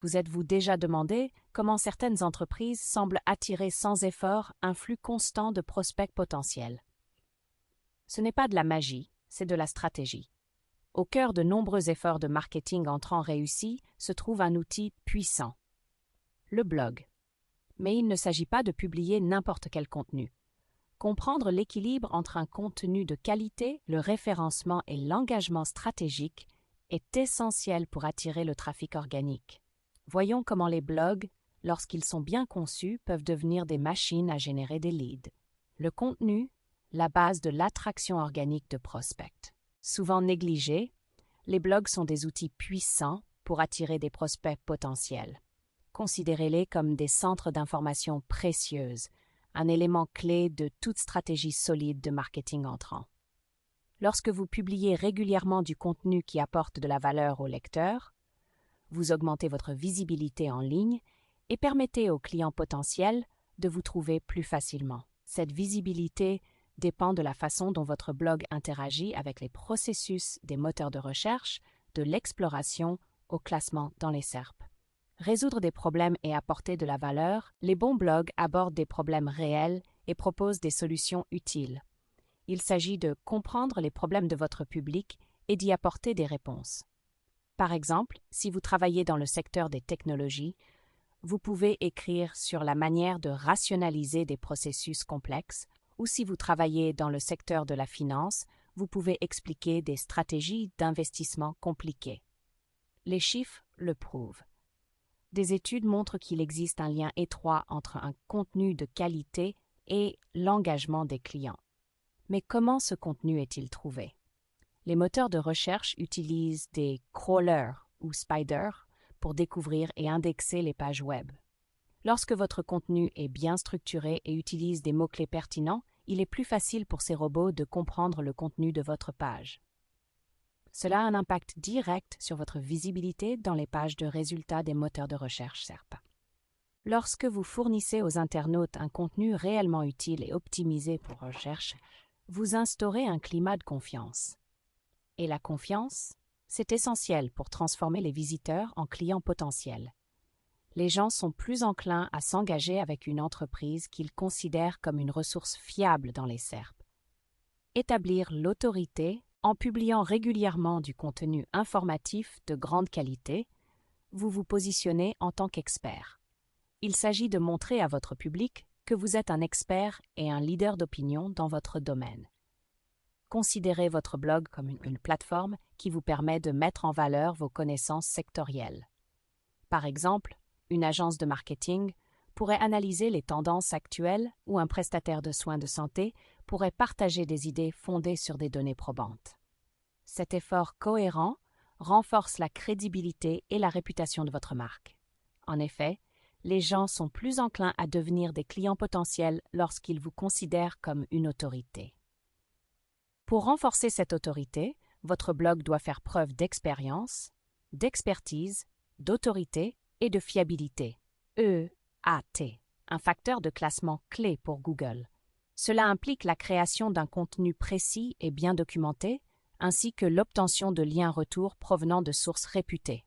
Vous êtes-vous déjà demandé comment certaines entreprises semblent attirer sans effort un flux constant de prospects potentiels? Ce n'est pas de la magie, c'est de la stratégie. Au cœur de nombreux efforts de marketing entrants réussis se trouve un outil puissant, le blog. Mais il ne s'agit pas de publier n'importe quel contenu. Comprendre l'équilibre entre un contenu de qualité, le référencement et l'engagement stratégique est essentiel pour attirer le trafic organique. Voyons comment les blogs, lorsqu'ils sont bien conçus, peuvent devenir des machines à générer des leads. Le contenu, la base de l'attraction organique de prospects. Souvent négligés, les blogs sont des outils puissants pour attirer des prospects potentiels. Considérez-les comme des centres d'information précieuses, un élément clé de toute stratégie solide de marketing entrant. Lorsque vous publiez régulièrement du contenu qui apporte de la valeur aux lecteurs, vous augmentez votre visibilité en ligne et permettez aux clients potentiels de vous trouver plus facilement. Cette visibilité dépend de la façon dont votre blog interagit avec les processus des moteurs de recherche, de l'exploration au classement dans les SERP. Résoudre des problèmes et apporter de la valeur, les bons blogs abordent des problèmes réels et proposent des solutions utiles. Il s'agit de comprendre les problèmes de votre public et d'y apporter des réponses. Par exemple, si vous travaillez dans le secteur des technologies, vous pouvez écrire sur la manière de rationaliser des processus complexes, ou si vous travaillez dans le secteur de la finance, vous pouvez expliquer des stratégies d'investissement compliquées. Les chiffres le prouvent. Des études montrent qu'il existe un lien étroit entre un contenu de qualité et l'engagement des clients. Mais comment ce contenu est-il trouvé? Les moteurs de recherche utilisent des crawlers ou spiders pour découvrir et indexer les pages web. Lorsque votre contenu est bien structuré et utilise des mots-clés pertinents, il est plus facile pour ces robots de comprendre le contenu de votre page. Cela a un impact direct sur votre visibilité dans les pages de résultats des moteurs de recherche SERP. Lorsque vous fournissez aux internautes un contenu réellement utile et optimisé pour recherche, vous instaurez un climat de confiance. Et la confiance, c'est essentiel pour transformer les visiteurs en clients potentiels. Les gens sont plus enclins à s'engager avec une entreprise qu'ils considèrent comme une ressource fiable dans les SERP. Établir l'autorité en publiant régulièrement du contenu informatif de grande qualité, vous vous positionnez en tant qu'expert. Il s'agit de montrer à votre public que vous êtes un expert et un leader d'opinion dans votre domaine. Considérez votre blog comme une plateforme qui vous permet de mettre en valeur vos connaissances sectorielles. Par exemple, une agence de marketing pourrait analyser les tendances actuelles ou un prestataire de soins de santé pourrait partager des idées fondées sur des données probantes. Cet effort cohérent renforce la crédibilité et la réputation de votre marque. En effet, les gens sont plus enclins à devenir des clients potentiels lorsqu'ils vous considèrent comme une autorité. Pour renforcer cette autorité, votre blog doit faire preuve d'expérience, d'expertise, d'autorité et de fiabilité. EAT, un facteur de classement clé pour Google. Cela implique la création d'un contenu précis et bien documenté, ainsi que l'obtention de liens retours provenant de sources réputées.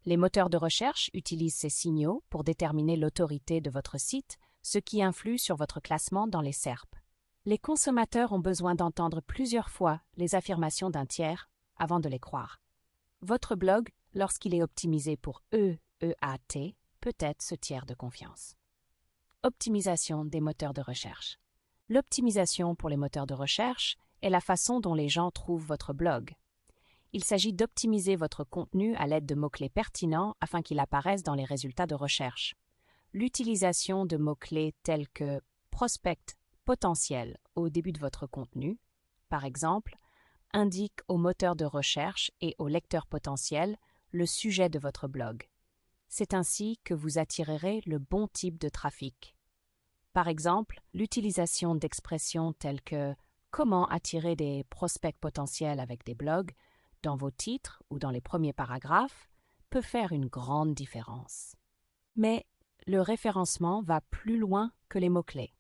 Les moteurs de recherche utilisent ces signaux pour déterminer l'autorité de votre site, ce qui influe sur votre classement dans les SERP. Les consommateurs ont besoin d'entendre plusieurs fois les affirmations d'un tiers avant de les croire. Votre blog, lorsqu'il est optimisé pour EAT, peut être ce tiers de confiance. Optimisation des moteurs de recherche. L'optimisation pour les moteurs de recherche est la façon dont les gens trouvent votre blog. Il s'agit d'optimiser votre contenu à l'aide de mots-clés pertinents afin qu'il apparaisse dans les résultats de recherche. L'utilisation de mots-clés tels que prospect potentiel au début de votre contenu, par exemple, indique au moteur de recherche et au lecteur potentiel le sujet de votre blog. C'est ainsi que vous attirerez le bon type de trafic. Par exemple, l'utilisation d'expressions telles que « Comment attirer des prospects potentiels avec des blogs » dans vos titres ou dans les premiers paragraphes peut faire une grande différence. Mais le référencement va plus loin que les mots-clés.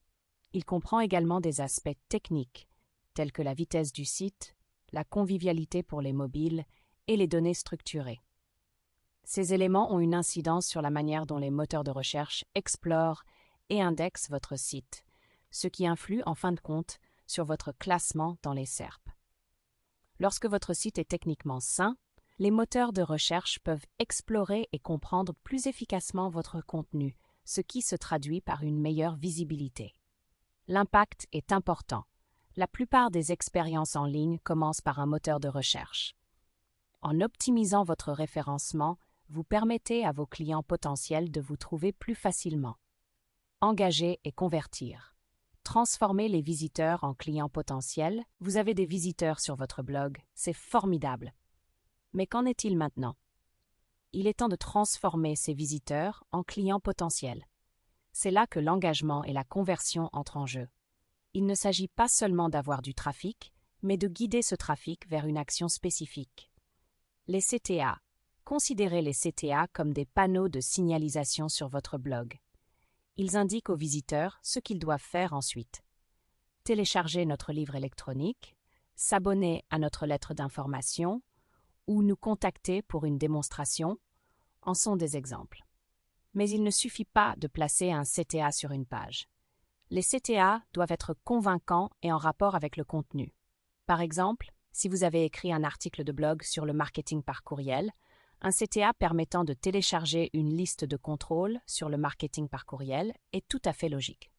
Il comprend également des aspects techniques, tels que la vitesse du site, la convivialité pour les mobiles et les données structurées. Ces éléments ont une incidence sur la manière dont les moteurs de recherche explorent et indexent votre site, ce qui influe en fin de compte sur votre classement dans les SERP. Lorsque votre site est techniquement sain, les moteurs de recherche peuvent explorer et comprendre plus efficacement votre contenu, ce qui se traduit par une meilleure visibilité. L'impact est important. La plupart des expériences en ligne commencent par un moteur de recherche. En optimisant votre référencement, vous permettez à vos clients potentiels de vous trouver plus facilement. Engager et convertir. Transformer les visiteurs en clients potentiels. Vous avez des visiteurs sur votre blog, c'est formidable. Mais qu'en est-il maintenant? Il est temps de transformer ces visiteurs en clients potentiels. C'est là que l'engagement et la conversion entrent en jeu. Il ne s'agit pas seulement d'avoir du trafic, mais de guider ce trafic vers une action spécifique. Les CTA. Considérez les CTA comme des panneaux de signalisation sur votre blog. Ils indiquent aux visiteurs ce qu'ils doivent faire ensuite. Télécharger notre livre électronique, s'abonner à notre lettre d'information ou nous contacter pour une démonstration en sont des exemples. Mais il ne suffit pas de placer un CTA sur une page. Les CTA doivent être convaincants et en rapport avec le contenu. Par exemple, si vous avez écrit un article de blog sur le marketing par courriel, un CTA permettant de télécharger une liste de contrôles sur le marketing par courriel est tout à fait logique.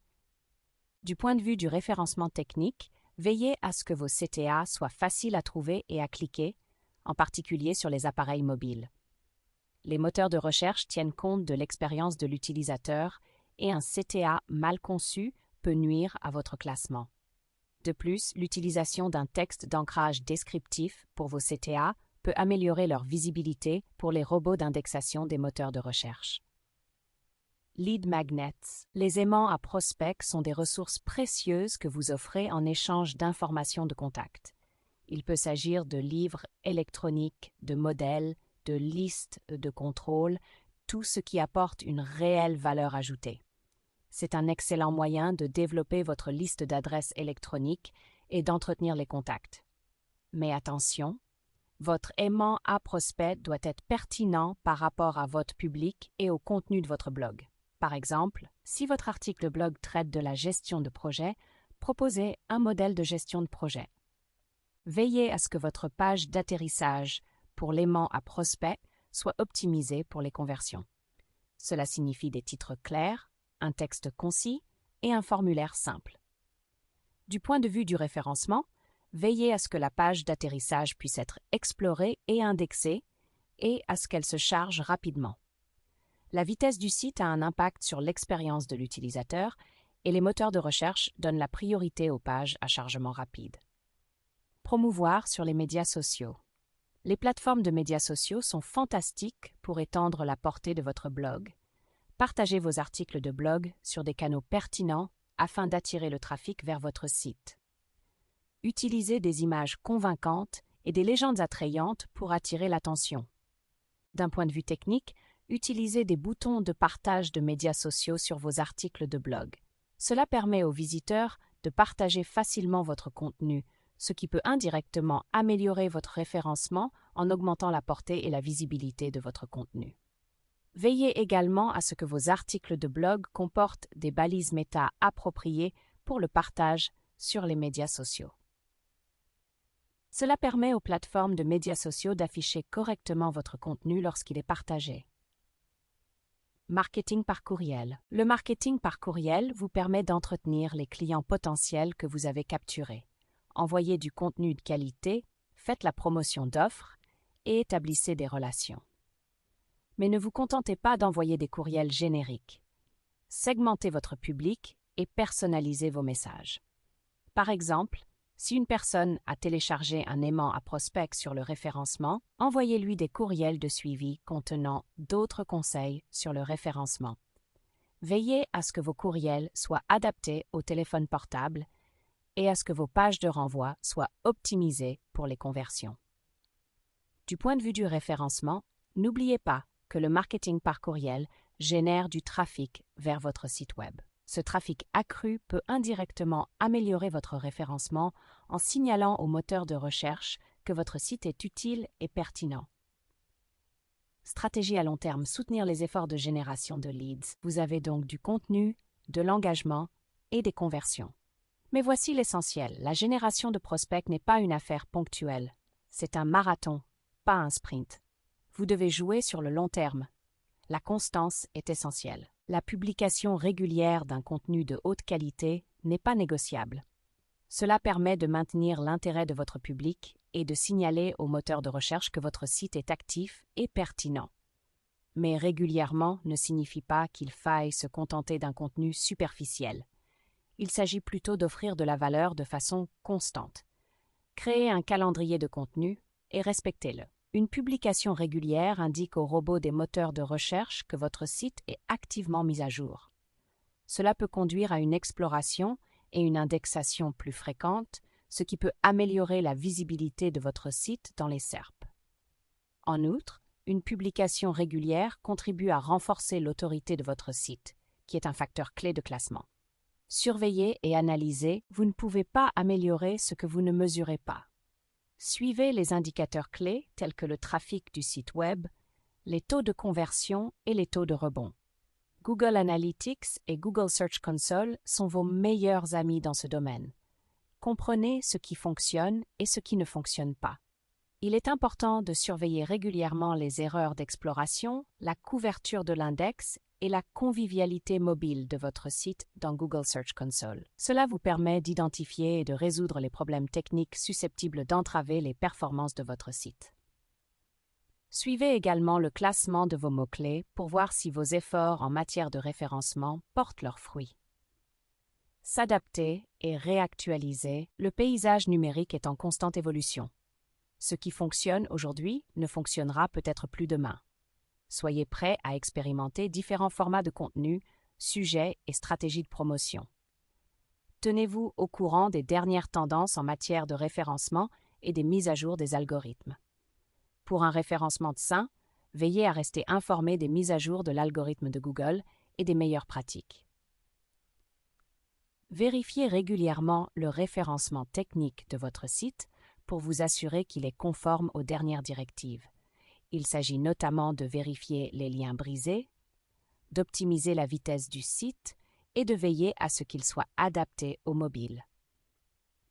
Du point de vue du référencement technique, veillez à ce que vos CTA soient faciles à trouver et à cliquer, en particulier sur les appareils mobiles. Les moteurs de recherche tiennent compte de l'expérience de l'utilisateur et un CTA mal conçu peut nuire à votre classement. De plus, l'utilisation d'un texte d'ancrage descriptif pour vos CTA peut améliorer leur visibilité pour les robots d'indexation des moteurs de recherche. Lead magnets. Les aimants à prospects sont des ressources précieuses que vous offrez en échange d'informations de contact. Il peut s'agir de livres électroniques, de modèles, de listes de contrôle, tout ce qui apporte une réelle valeur ajoutée. C'est un excellent moyen de développer votre liste d'adresses électroniques et d'entretenir les contacts. Mais attention, votre aimant à prospect doit être pertinent par rapport à votre public et au contenu de votre blog. Par exemple, si votre article blog traite de la gestion de projet, proposez un modèle de gestion de projet. Veillez à ce que votre page d'atterrissage pour l'aimant à prospect soit optimisée pour les conversions. Cela signifie des titres clairs, un texte concis et un formulaire simple. Du point de vue du référencement, veillez à ce que la page d'atterrissage puisse être explorée et indexée et à ce qu'elle se charge rapidement. La vitesse du site a un impact sur l'expérience de l'utilisateur et les moteurs de recherche donnent la priorité aux pages à chargement rapide. Promouvoir sur les médias sociaux. Les plateformes de médias sociaux sont fantastiques pour étendre la portée de votre blog. Partagez vos articles de blog sur des canaux pertinents afin d'attirer le trafic vers votre site. Utilisez des images convaincantes et des légendes attrayantes pour attirer l'attention. D'un point de vue technique, utilisez des boutons de partage de médias sociaux sur vos articles de blog. Cela permet aux visiteurs de partager facilement votre contenu, ce qui peut indirectement améliorer votre référencement en augmentant la portée et la visibilité de votre contenu. Veillez également à ce que vos articles de blog comportent des balises méta appropriées pour le partage sur les médias sociaux. Cela permet aux plateformes de médias sociaux d'afficher correctement votre contenu lorsqu'il est partagé. Marketing par courriel. Le marketing par courriel vous permet d'entretenir les clients potentiels que vous avez capturés. Envoyez du contenu de qualité, faites la promotion d'offres et établissez des relations. Mais ne vous contentez pas d'envoyer des courriels génériques. Segmentez votre public et personnalisez vos messages. Par exemple, si une personne a téléchargé un aimant à prospect sur le référencement, envoyez-lui des courriels de suivi contenant d'autres conseils sur le référencement. Veillez à ce que vos courriels soient adaptés au téléphone portable et à ce que vos pages de renvoi soient optimisées pour les conversions. Du point de vue du référencement, n'oubliez pas que le marketing par courriel génère du trafic vers votre site web. Ce trafic accru peut indirectement améliorer votre référencement en signalant au moteur de recherche que votre site est utile et pertinent. Stratégie à long terme, soutenir les efforts de génération de leads. Vous avez donc du contenu, de l'engagement et des conversions. Mais voici l'essentiel, la génération de prospects n'est pas une affaire ponctuelle. C'est un marathon, pas un sprint. Vous devez jouer sur le long terme. La constance est essentielle. La publication régulière d'un contenu de haute qualité n'est pas négociable. Cela permet de maintenir l'intérêt de votre public et de signaler au moteur de recherche que votre site est actif et pertinent. Mais régulièrement ne signifie pas qu'il faille se contenter d'un contenu superficiel. Il s'agit plutôt d'offrir de la valeur de façon constante. Créez un calendrier de contenu et respectez-le. Une publication régulière indique aux robots des moteurs de recherche que votre site est activement mis à jour. Cela peut conduire à une exploration et une indexation plus fréquentes, ce qui peut améliorer la visibilité de votre site dans les SERP. En outre, une publication régulière contribue à renforcer l'autorité de votre site, qui est un facteur clé de classement. Surveillez et analysez, vous ne pouvez pas améliorer ce que vous ne mesurez pas. Suivez les indicateurs clés tels que le trafic du site web, les taux de conversion et les taux de rebond. Google Analytics et Google Search Console sont vos meilleurs amis dans ce domaine. Comprenez ce qui fonctionne et ce qui ne fonctionne pas. Il est important de surveiller régulièrement les erreurs d'exploration, la couverture de l'index et la convivialité mobile de votre site dans Google Search Console. Cela vous permet d'identifier et de résoudre les problèmes techniques susceptibles d'entraver les performances de votre site. Suivez également le classement de vos mots-clés pour voir si vos efforts en matière de référencement portent leurs fruits. S'adapter et réactualiser, le paysage numérique est en constante évolution. Ce qui fonctionne aujourd'hui ne fonctionnera peut-être plus demain. Soyez prêts à expérimenter différents formats de contenu, sujets et stratégies de promotion. Tenez-vous au courant des dernières tendances en matière de référencement et des mises à jour des algorithmes. Pour un référencement sain, veillez à rester informé des mises à jour de l'algorithme de Google et des meilleures pratiques. Vérifiez régulièrement le référencement technique de votre site pour vous assurer qu'il est conforme aux dernières directives. Il s'agit notamment de vérifier les liens brisés, d'optimiser la vitesse du site et de veiller à ce qu'il soit adapté au mobile.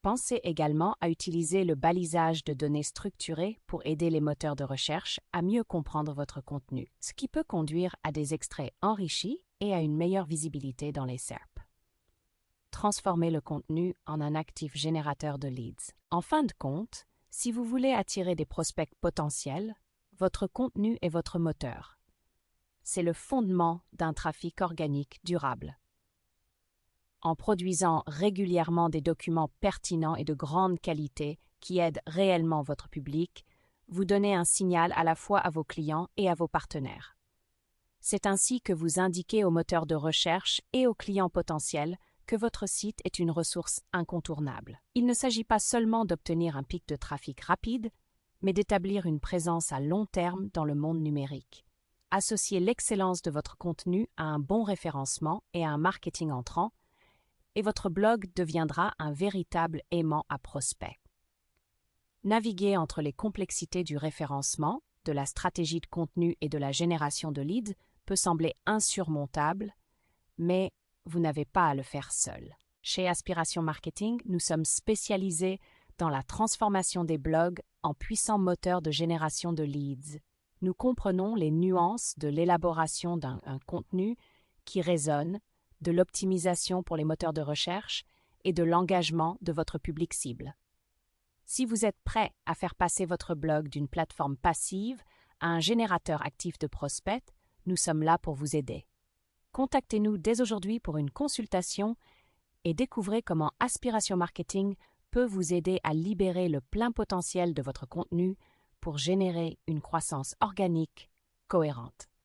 Pensez également à utiliser le balisage de données structurées pour aider les moteurs de recherche à mieux comprendre votre contenu, ce qui peut conduire à des extraits enrichis et à une meilleure visibilité dans les SERP. Transformez le contenu en un actif générateur de leads. En fin de compte, si vous voulez attirer des prospects potentiels, votre contenu est votre moteur. C'est le fondement d'un trafic organique durable. En produisant régulièrement des documents pertinents et de grande qualité qui aident réellement votre public, vous donnez un signal à la fois à vos clients et à vos partenaires. C'est ainsi que vous indiquez aux moteurs de recherche et aux clients potentiels que votre site est une ressource incontournable. Il ne s'agit pas seulement d'obtenir un pic de trafic rapide, mais d'établir une présence à long terme dans le monde numérique. Associez l'excellence de votre contenu à un bon référencement et à un marketing entrant, et votre blog deviendra un véritable aimant à prospects. Naviguer entre les complexités du référencement, de la stratégie de contenu et de la génération de leads peut sembler insurmontable, mais vous n'avez pas à le faire seul. Chez Aspiration Marketing, nous sommes spécialisés dans la transformation des blogs en puissants moteurs de génération de leads. Nous comprenons les nuances de l'élaboration d'un contenu qui résonne, de l'optimisation pour les moteurs de recherche et de l'engagement de votre public cible. Si vous êtes prêt à faire passer votre blog d'une plateforme passive à un générateur actif de prospects, nous sommes là pour vous aider. Contactez-nous dès aujourd'hui pour une consultation et découvrez comment Aspiration Marketing peut vous aider à libérer le plein potentiel de votre contenu pour générer une croissance organique cohérente.